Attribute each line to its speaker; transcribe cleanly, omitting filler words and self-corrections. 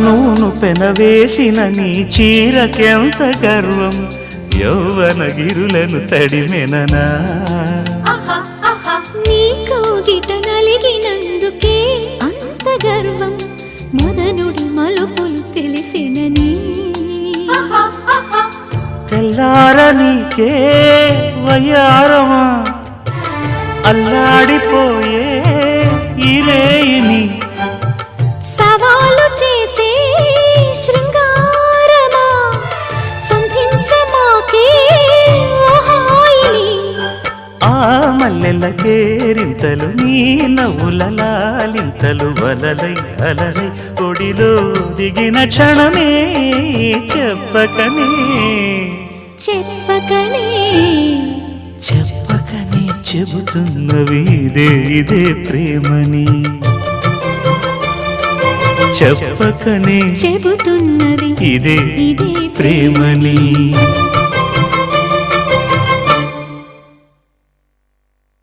Speaker 1: నూను పెనవేసిన నీ చీరకెంత గర్వం యౌవన గిరులను తడిమెననా
Speaker 2: నీ కౌగిట నలిగినందుకే అంత గర్వం మదనుడి మలుపులు తెలిసినని
Speaker 1: తెల్లార నీకే వయ్యారమా అల్లాడిపోయే ఇరేయిని
Speaker 2: సవాలు చేసే శృంగారమా సంధించమాకే ఓహాయిని
Speaker 1: ఆ మల్లెల కేరింతలు నీ నవ్వుల లాలింతలు వలలై అలలై ఒడిలో దిగిన క్షణమే చెప్పకనే
Speaker 2: చెప్పకనే
Speaker 1: చెప్పకనే చెబుతున్నవి ఇదే ప్రేమని చెప్పకనే
Speaker 2: చెబుతున్నవి
Speaker 1: ఇదే
Speaker 2: ఇదే
Speaker 1: ప్రేమని